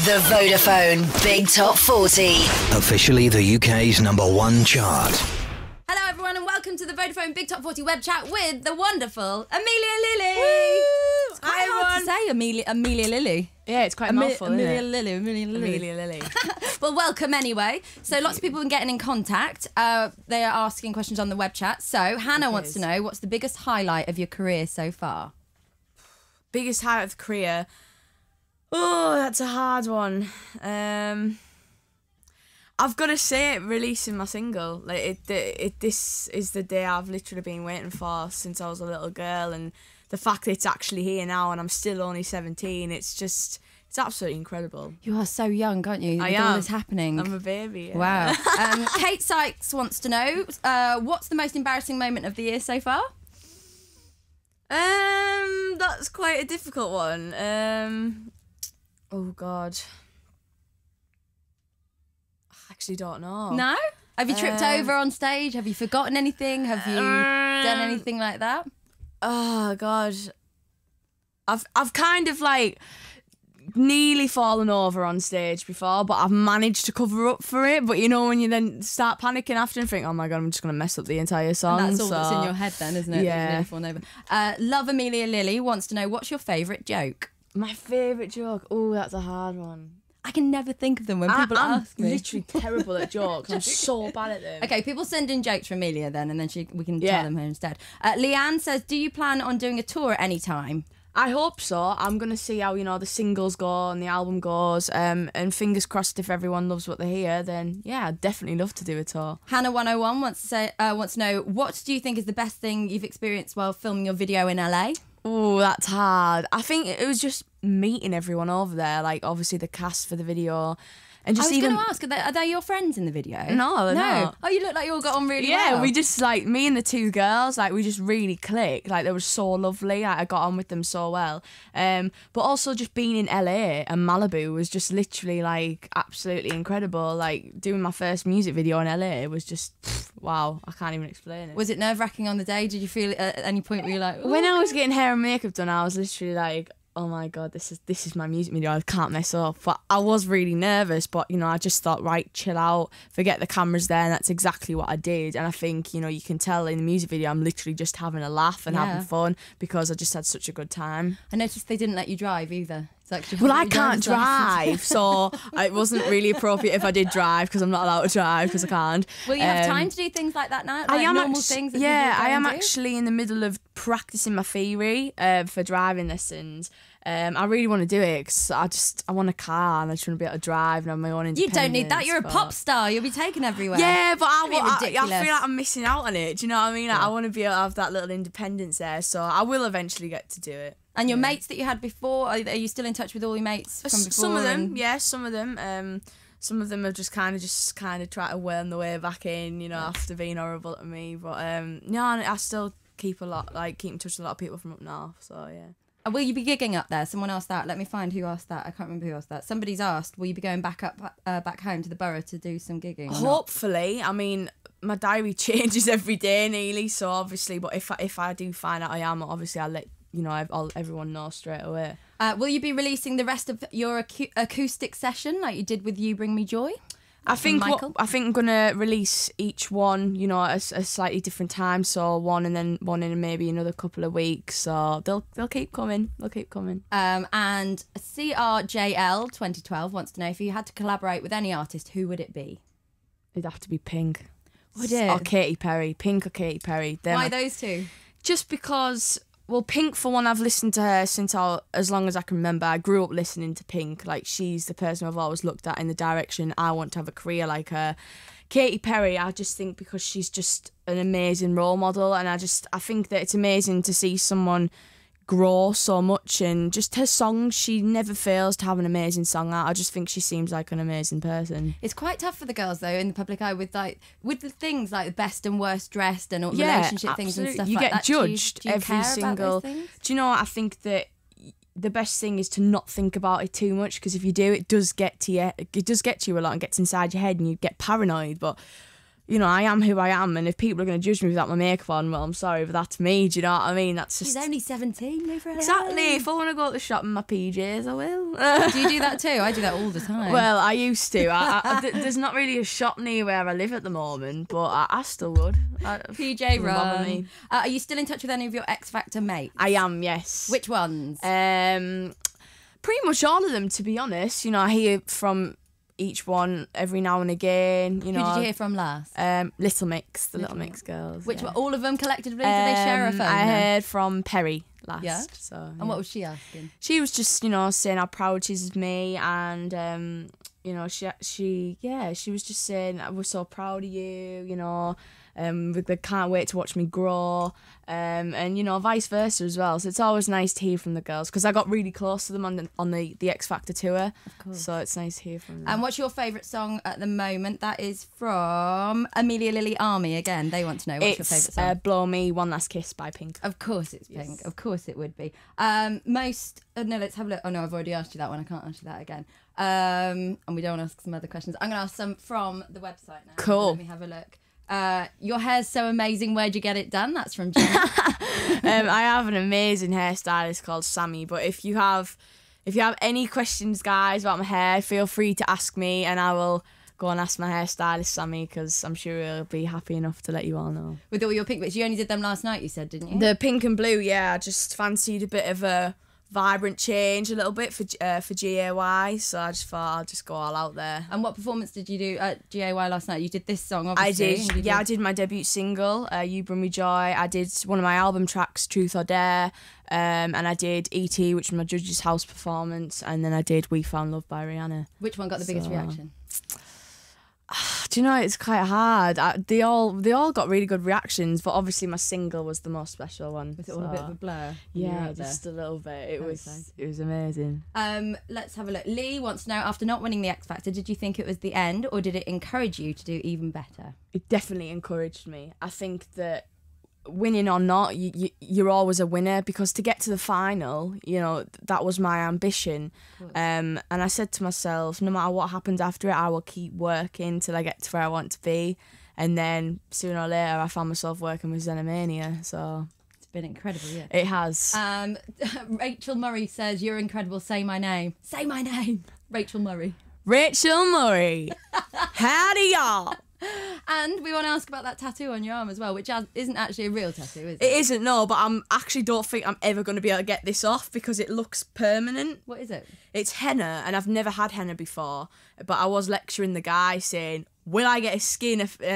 The Vodafone Big Top 40. Officially the UK's #1 chart. Hello everyone and welcome to the Vodafone Big Top 40 web chat with the wonderful Amelia Lily. It's quite hard to say Amelia Lily. Yeah, it's quite a mouthful, isn't it? Amelia Lily. Lily. Well, welcome anyway. So lots of people have been getting in contact. They are asking questions on the web chat. So Hannah wants to know, what's the biggest highlight of your career so far? Biggest highlight of the career? Oh, that's a hard one. I've got to say it, releasing my single. This is the day I've literally been waiting for since I was a little girl, and the fact that it's actually here now and I'm still only 17, it's absolutely incredible. You are so young, aren't you? I With am. all this happening. I'm a baby. Yeah. Wow. Kate Sykes wants to know, what's the most embarrassing moment of the year so far? That's quite a difficult one. Oh God. I actually don't know. No? Have you tripped over on stage? Have you forgotten anything? Have you done anything like that? Oh God. I've kind of like nearly fallen over on stage before, but I've managed to cover up for it. But you know when you then start panicking after and think, oh my God, I'm just going to mess up the entire song. And that's all that's in your head then, isn't it? Yeah. Love Amelia Lily wants to know, what's your favourite joke? My favourite joke? Oh, that's a hard one. I can never think of them when people ask me. I'm literally terrible at jokes. I'm so bad at them. Okay, people send in jokes for Amelia then, and then we can tell them here instead. Leanne says, do you plan on doing a tour at any time? I hope so. I'm going to see how, the singles go and the album goes. And fingers crossed, if everyone loves what they hear, then yeah, I'd definitely love to do a tour. Hannah 101 wants to know, what do you think is the best thing you've experienced while filming your video in LA? Oh, that's hard. I think it was just meeting everyone over there, like obviously the cast for the video. And just I was going to ask, are they your friends in the video? No, they're not. Oh, you look like you all got on really well. Yeah, we just, me and the two girls, we just really clicked. They were so lovely. I got on with them so well. But also just being in LA and Malibu was just literally, absolutely incredible. Doing my first music video in LA was just, wow, I can't even explain it. Was it nerve-wracking on the day? Did you feel at any point where you're like... Ooh? When I was getting hair and makeup done, I was literally like, oh my God, this is my music video, I can't mess up. But I was really nervous, but I just thought, right, chill out, forget the cameras there, and that's exactly what I did. And I think, you can tell in the music video I'm literally just having a laugh and having fun because I just had such a good time. I noticed they didn't let you drive either. Well, I can't drive, so it wasn't really appropriate if I did drive because I'm not allowed to drive because I can't. Will you have time to do things like that now? I am normal things that I am actually in the middle of practicing my theory for driving lessons. I really want to do it because I want a car and I just want to be able to drive and have my own independence. You don't need that. You're a pop star. You'll be taken everywhere. Yeah, but I feel like I'm missing out on it. Do you know what I mean? I want to be able to have that little independence there, so I will eventually get to do it. And your mates that you had before, are you still in touch with all your mates from before? Some of them, yeah, some of them. Some of them have just kind of tried to worm their way back in, after being horrible at me. But no, I still keep in touch with a lot of people from up north. So yeah. Will you be gigging up there? Someone asked that. Let me find who asked that. I can't remember who asked that. Somebody's asked, will you be going back home to the borough to do some gigging? Hopefully. I mean, my diary changes every day nearly, so obviously. But if I do find out I am, obviously I'll let everyone know straight away. Will you be releasing the rest of your acoustic session like you did with You Bring Me Joy? I think I'm gonna release each one, at a slightly different time. So one in maybe another couple of weeks. So they'll keep coming. They'll keep coming. And CRJL 2012 wants to know, if you had to collaborate with any artist, who would it be? It'd have to be Pink. Would it? Or Katy Perry. Pink or Katy Perry. Why those two? Just because. Well, Pink, for one, I've listened to her since as long as I can remember. I grew up listening to Pink. She's the person I've always looked at in the direction I want to have a career like her. Katy Perry, I just think because she's just an amazing role model, and I think that it's amazing to see someone grow so much, and just her songs, she never fails to have an amazing song out. I just think she seems like an amazing person. It's quite tough for the girls though in the public eye with the things like best and worst dressed and all relationship absolutely. Things and stuff you like that. You get judged do you every care single. About those things? Do you know what? I think that the best thing is to not think about it too much, because if you do, it does get to you. It does get to you a lot and gets inside your head, and you get paranoid. But you know, I am who I am, and if people are going to judge me without my makeup on, well, I'm sorry, but that's me. Do you know what I mean? That's just She's only 17. Leave her alone. exactly. If I want to go to the shop in my PJs, I will. Do you do that too? I do that all the time. Well, I used to. There's not really a shop near where I live at the moment, but I still would. PJ Run. Are you still in touch with any of your X Factor mates? I am, yes. Which ones? Pretty much all of them, to be honest. You know, I hear from each one every now and again. You know, Who did you hear from last? Little Mix, the Little Mix girls. Which one? All of them collectively? Did they share a phone? I heard from Perry last. Yeah. So, And what was she asking? She was just, you know, saying how proud she is of me, and you know, she was just saying, we're so proud of you, you know. They can't wait to watch me grow, and you know, vice versa as well. So it's always nice to hear from the girls, because I got really close to them on the X Factor tour. Of course. So it's nice to hear from them. And what's your favourite song at the moment? That is from Amelia Lily Army again. They want to know what's your favourite song. Blow Me, One Last Kiss by Pink. Of course it's Pink. Yes. Of course it would be. No, let's have a look. Oh no, I've already asked you that one. I can't ask you that again. And we don't want to ask some other questions. I'm going to ask some from the website now. Cool. Let me have a look. Your hair's so amazing. Where'd you get it done? That's from Jen. I have an amazing hairstylist called Sammy. But if you have any questions, guys, about my hair, feel free to ask me, and I will go and ask my hairstylist Sammy, because I'm sure he'll be happy enough to let you all know. With all your pink bits, you only did them last night, you said, didn't you? The pink and blue, yeah. I just fancied a bit of a vibrant change a little bit for GAY, so I just thought I'll just go all out there. And what performance did you do at GAY last night? You did this song, obviously. I did my debut single, You Bring Me Joy. I did one of my album tracks, Truth or Dare, and I did E.T., which was my Judge's House performance, and then I did We Found Love by Rihanna. Which one got the biggest reaction? Do you know, it's quite hard. They all got really good reactions, but obviously my single was the most special one. Was it all a bit of a blur? Yeah, just a little bit. It was amazing. Let's have a look. Lee wants to know, after not winning the X Factor, did you think it was the end, or did it encourage you to do even better? It definitely encouraged me. I think that winning or not, you're always a winner, because to get to the final, you know, that was my ambition. And I said to myself, no matter what happens after it, I will keep working till I get to where I want to be. And then sooner or later, I found myself working with Xenomania. So it's been incredible, yeah. It has. Rachel Murray says, "You're incredible. Say my name. Say my name." Rachel Murray. Rachel Murray. Howdy, y'all. And we want to ask about that tattoo on your arm as well, which isn't actually a real tattoo, is it? It isn't, no, but I actually don't think I'm ever going to be able to get this off, because it looks permanent. What is it? It's henna, and I've never had henna before, but I was lecturing the guy saying, will I get a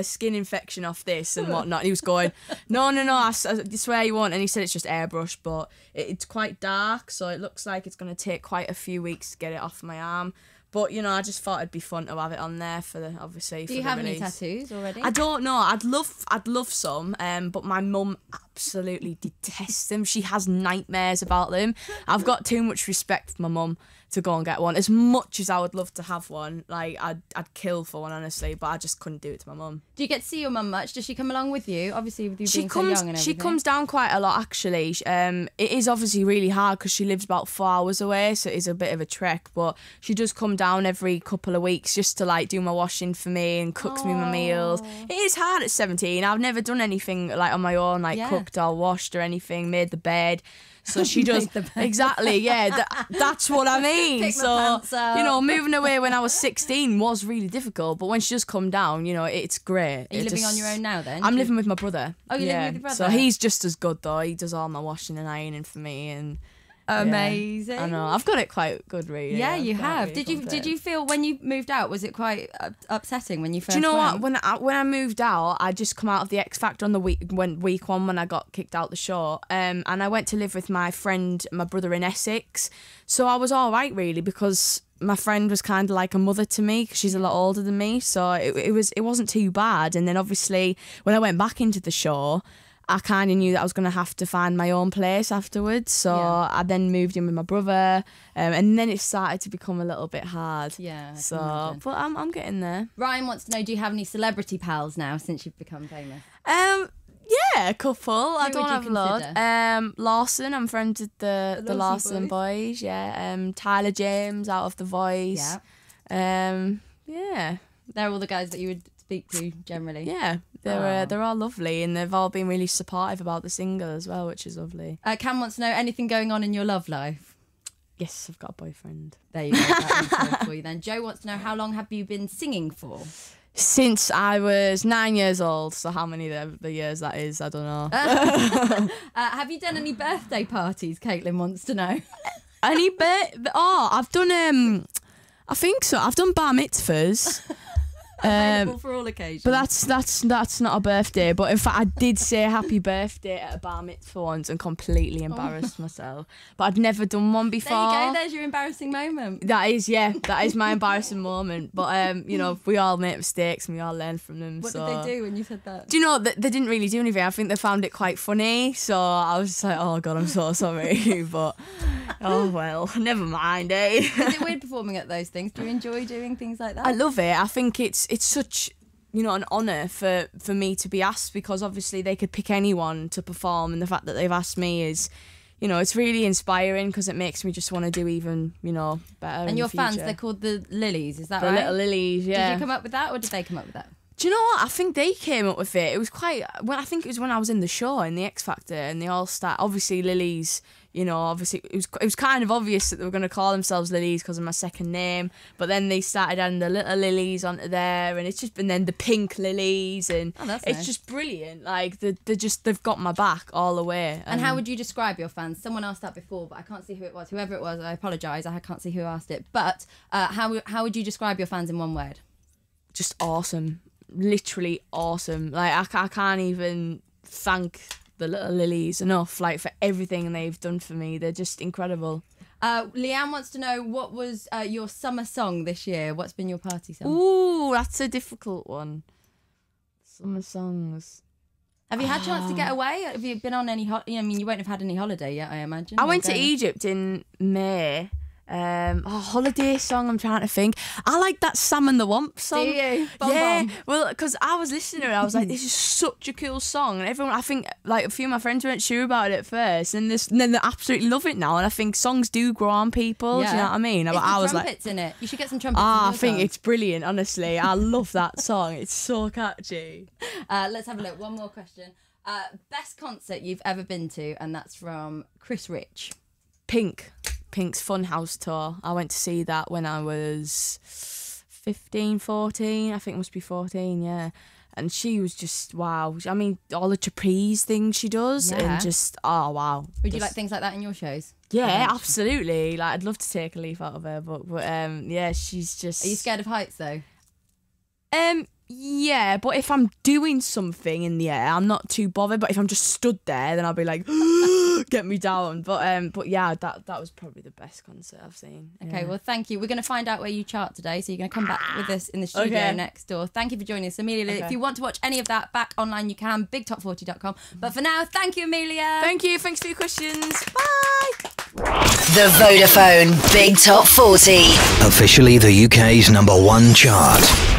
skin infection off this and whatnot? And he was going, no, I swear you won't. And he said it's just airbrush, but it's quite dark, so it looks like it's going to take quite a few weeks to get it off my arm. But, you know, I just thought it'd be fun to have it on there for the, obviously. Do you have any tattoos already? I don't know. I'd love some, but my mum absolutely detests them. She has nightmares about them. I've got too much respect for my mum to go and get one. As much as I would love to have one, like I'd kill for one, honestly, but I just couldn't do it to my mum. Do you get to see your mum much? Does she come along with you? Obviously, with you being so young and everything. She comes down quite a lot, actually. It is obviously really hard because she lives about 4 hours away, so it is a bit of a trek, but she does come down every couple of weeks just to like do my washing for me and cooks me my meals. It is hard at 17. I've never done anything like on my own, like cooked or washed or anything, made the bed. So she does exactly, yeah. That's what I mean. So you know, moving away when I was 16 was really difficult, but when she does come down, you know, it's great. Are you living on your own now then? I'm living with my brother. Oh, you're living with your brother. So he's just as good though. He does all my washing and ironing for me, and amazing. I know. I've got it quite good, really. Yeah, you have. Really did you feel when you moved out, was it quite upsetting when you first? Do you know went? what? When I moved out, I just come out of the X Factor on the week one when I got kicked out the show, and I went to live with my friend, my brother in Essex. So I was all right, really, because my friend was kind of like a mother to me, because she's a lot older than me. So it wasn't too bad. And then obviously when I went back into the show, I kind of knew that I was going to have to find my own place afterwards. So I then moved in with my brother, and then it started to become a little bit hard. Yeah. So, but I'm getting there. Ryan wants to know, do you have any celebrity pals now since you've become famous? Yeah, a couple. I don't have a lot. Lawson, I'm friends with the Lawson boys. Yeah. Tyler James out of The Voice. Yeah. Yeah. They're all the guys that you would speak to generally? Yeah, they're all lovely, and they've all been really supportive about the single as well, which is lovely. Cam wants to know anything going on in your love life. Yes, I've got a boyfriend. There you go. That answered for you then. Joe wants to know how long have you been singing for? Since I was 9 years old, so how many the years that is, I don't know. Have you done any birthday parties? Caitlin wants to know. I've done I think so. I've done bar mitzvahs. Available for all occasions. But that's not a birthday. But in fact, I did say happy birthday at a bar mitzvah once and completely embarrassed myself. But I'd never done one before. There you go. There's your embarrassing moment. That is my embarrassing moment. But you know, we all make mistakes and we all learn from them. What did they do when you said that? Do you know that they didn't really do anything? I think they found it quite funny. So I was just like, oh God, I'm so sorry. But oh well, never mind, eh? Is it weird performing at those things? Do you enjoy doing things like that? I love it. I think it's such, you know, an honour for me to be asked, because obviously they could pick anyone to perform, and the fact that they've asked me is, you know, it's really inspiring, because it makes me just want to do even, you know, better. And your in the future. fans, they're called the Lilies, is that the right? Little Lilies, yeah. Did you come up with that, or did they come up with that? Do you know what? I think they came up with it. It was quite, well, I think it was when I was in the show, in the X Factor, and they all start, obviously Lilies, you know, obviously it was kind of obvious that they were going to call themselves Lilies because of my second name, but then they started adding the Little Lilies onto there, and it's just been then the Pink Lilies, and it's nice. just brilliant. Like they've got my back all the way. And how would you describe your fans? Someone asked that before, but I can't see who it was. Whoever it was, I apologise, I can't see who asked it. But how would you describe your fans in one word? Just awesome. Literally awesome. Like I can't even thank the Little Lilies enough, like, for everything they've done for me. They're just incredible. Leanne wants to know, what was your summer song this year? What's been your party song? Ooh, that's a difficult one. Summer songs. Have you had a chance to get away? Have you been on any I mean, you won't have had any holiday yet, I imagine. I went to Egypt in May. Holiday song, I'm trying to think. I like that Sam and the Womp song. Do you? Yeah, well, because I was listening to it, I was like, this is such a cool song, and everyone, I think, like, a few of my friends weren't sure about it at first, and then they absolutely love it now, and I think songs do grow on people. Yeah. Do you know what I mean? Is I the was trumpets in it? You should get some trumpets. I think it's brilliant, honestly. I love that song. It's so catchy. Let's have a look. One more question. Best concert you've ever been to, and that's from Chris Rich. Pink's Funhouse tour. I went to see that when I was 15, 14. I think it must be 14, yeah. And she was just, wow. I mean, all the trapeze things she does, and just, oh, wow. Would you like things like that in your shows? Yeah, absolutely. Like, I'd love to take a leaf out of her, but yeah, she's just... Are you scared of heights, though? Yeah, but if I'm doing something in the air, I'm not too bothered. But if I'm just stood there, then I'll be like, get me down. But yeah, that was probably the best concert I've seen. Okay, yeah. well, thank you. We're going to find out where you chart today, so you're going to come back with us in the studio next door. Thank you for joining us, Amelia Lily. If you want to watch any of that back online, you can, bigtop40.com. But for now, thank you, Amelia. Thank you. Thanks for your questions. Bye. The Vodafone Big Top 40. Officially the UK's #1 chart.